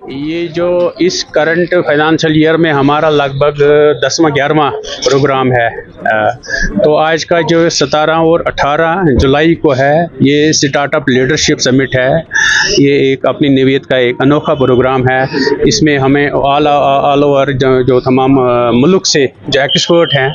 ये जो इस करंट फाइनेंशियल ईयर में हमारा लगभग 10वां 11वां प्रोग्राम है। तो आज का जो 17 और 18 जुलाई को है, ये स्टार्टअप लीडरशिप समिट है। ये एक अपनी नवीयत का एक अनोखा प्रोग्राम है। इसमें हमें ऑल ओवर जो तमाम मुल्क से जो एक्सपर्ट हैं,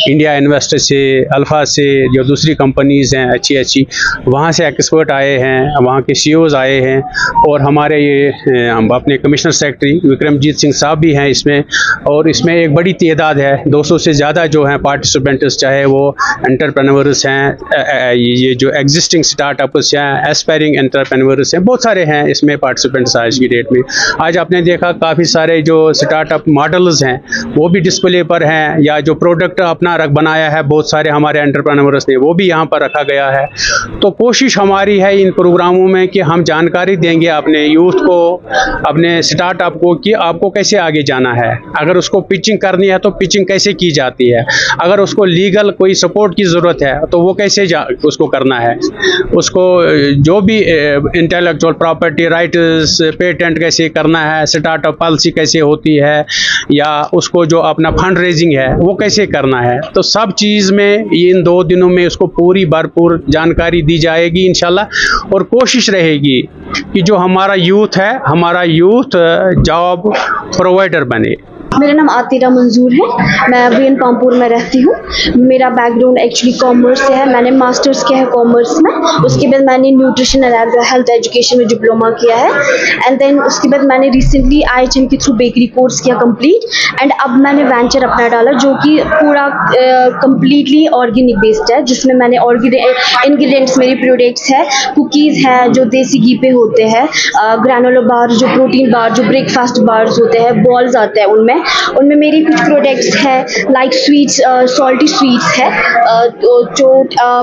इंडिया इन्वेस्टर से, अल्फ़ा से, जो दूसरी कंपनीज़ हैं अच्छी वहाँ से एक्सपर्ट आए हैं, वहाँ के CEOs आए हैं, और हमारे ये हम अपने कमिश्नर सेक्रेटरी विक्रमजीत सिंह साहब भी हैं इसमें। और इसमें एक बड़ी तादाद है, 200 से ज़्यादा जो हैं पार्टिसिपेंट्स, चाहे वो एंटरप्रेन्योर्स हैं, ये जो एग्जिस्टिंग स्टार्टअप्स हैं, एस्पायरिंग एंटरप्रेन्योर्स हैं, बहुत सारे हैं इसमें पार्टिसिपेंट्स आज की डेट में। आज आपने देखा काफ़ी सारे जो स्टार्टअप मॉडल्स हैं वो भी डिस्प्ले पर हैं, या जो प्रोडक्ट अपना बनाया है बहुत सारे हमारे एंटरप्रेन्योर्स ने, वो भी यहाँ पर रखा गया है। तो कोशिश हमारी है इन प्रोग्रामों में कि हम जानकारी देंगे अपने यूथ को, अपने स्टार्टअप को, कि आपको कैसे आगे जाना है। अगर उसको पिचिंग करनी है तो पिचिंग कैसे की जाती है, अगर उसको लीगल कोई सपोर्ट की ज़रूरत है तो वो कैसे उसको करना है, उसको जो भी इंटेलेक्चुअल प्रॉपर्टी राइट्स, पेटेंट कैसे करना है, स्टार्टअप पॉलिसी कैसे होती है, या उसको जो अपना फंड रेजिंग है वो कैसे करना है। तो सब चीज़ में इन 2 दिनों में उसको पूरी भरपूर जानकारी दी जाएगी इंशाल्लाह। और कोशिश रहेगी कि जो हमारा यूथ है, हमारा यूथ जॉब प्रोवाइडर बने। मेरा नाम आतिरा मंजूर है, मैं अभी पामपुर में रहती हूँ। मेरा बैकग्राउंड एक्चुअली कॉमर्स से है। मैंने मास्टर्स किया है कॉमर्स में, उसके बाद मैंने न्यूट्रिशन एंड हेल्थ एजुकेशन में डिप्लोमा किया है, एंड देन उसके बाद मैंने रिसेंटली IHM के थ्रू बेकरी कोर्स किया कंप्लीट, एंड अब मैंने वेंचर अपना डाला जो कि पूरा कम्प्लीटली ऑर्गेनिक बेस्ड है, जिसमें मैंने इंग्रेडिएंट्स मेरी प्रोडक्ट्स है, कुकीज़ हैं जो देसी घी पे होते हैं, ग्रैनोला बार जो प्रोटीन बार, जो ब्रेकफास्ट बार्स होते हैं, बॉल्स आते हैं उनमें मेरी कुछ प्रोडक्ट्स है, लाइक स्वीट्स, सॉल्टी स्वीट्स है, जो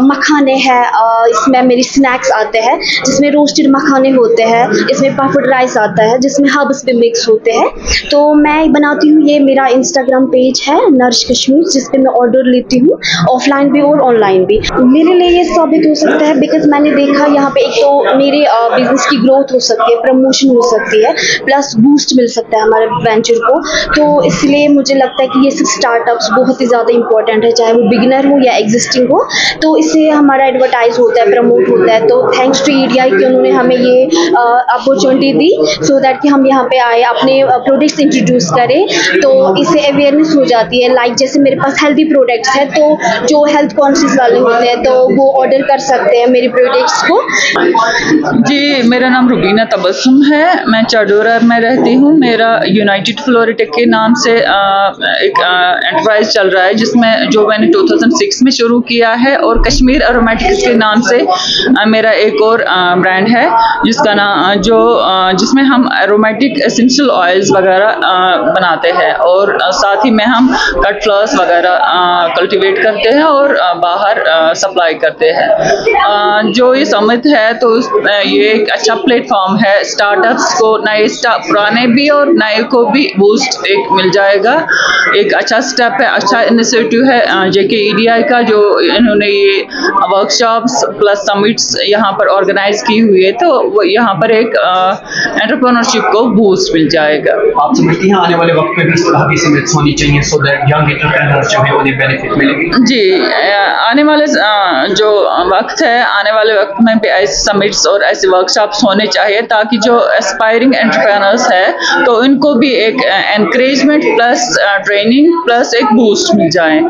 मखाने हैं, इसमें मेरी स्नैक्स आते हैं जिसमें रोस्टेड मखाने होते हैं, इसमें पफ्ड राइस आता है जिसमें हर्ब्स भी मिक्स होते हैं। तो मैं बनाती हूँ, ये मेरा इंस्टाग्राम पेज है नरिश कश्मीर, जिस पे मैं ऑर्डर लेती हूँ ऑफलाइन भी और ऑनलाइन भी। मेरे लिए ये साबित हो सकता है बिकॉज मैंने देखा यहाँ पे एक तो मेरे बिजनेस की ग्रोथ हो सकती है, प्रमोशन हो सकती है, प्लस बूस्ट मिल सकता है हमारे वेंचर को। तो इसलिए मुझे लगता है कि ये सब स्टार्टअप्स बहुत ही ज़्यादा इंपॉर्टेंट है, चाहे वो बिगिनर हो या एग्जिस्टिंग हो। तो इससे हमारा एडवर्टाइज होता है, प्रमोट होता है। तो थैंक्स टू EDI कि उन्होंने हमें ये अपॉर्चुनिटी दी, सो दैट कि हम यहाँ पे आए, अपने प्रोडक्ट्स इंट्रोड्यूस करें, तो इससे अवेयरनेस हो जाती है। लाइक जैसे मेरे पास हेल्दी प्रोडक्ट्स है, तो जो हेल्थ कॉन्शियस वाले होते हैं तो वो ऑर्डर कर सकते हैं मेरे प्रोडक्ट्स को। जी, मेरा नाम रुबीना तबस्सुम है, मैं चाडोरा में रहती हूँ। मेरा यूनाइटेड फ्लोरिटेक के नाम से एक एंटरप्राइज चल रहा है, जिसमें जो मैंने 2006 में शुरू किया है, और कश्मीर एरोमेटिक्स के नाम से मेरा एक और ब्रांड है, जिसका नाम जिसमें हम एरोमेटिक एसेंशियल ऑयल्स वगैरह बनाते हैं, और साथ ही में हम कट फ्लावर्स वगैरह कल्टीवेट करते हैं और बाहर सप्लाई करते हैं। जो ये समिट है तो ये एक अच्छा प्लेटफॉर्म है स्टार्टअप्स को, नए पुराने भी और नए को भी बूस्ट एक मिल जाएगा। एक अच्छा स्टेप है, अच्छा इनिशिएटिव है JK EDI का, जो इन्होंने ये वर्कशॉप्स प्लस समिट्स यहाँ पर ऑर्गेनाइज की हुई है। तो वो यहाँ पर एक एंटरप्रेन्योरशिप को बूस्ट मिल जाएगा। आप समझती हैं आने वाले वक्त में भी इस तरह की समिट्स होनी चाहिए, सो दैट यंग एंटरप्रेन्योर्स जो है उन्हें बेनिफिट मिलेगी? जी, आने वाले जो वक्त है, आने वाले वक्त में भी ऐसे समिट्स और ऐसे वर्कशॉप्स होने चाहिए, ताकि जो एस्पायरिंग एंटरप्रेन्योर्स है तो इनको भी एक एनकरेजमेंट प्लस ट्रेनिंग प्लस एक बूस्ट मिल जाए।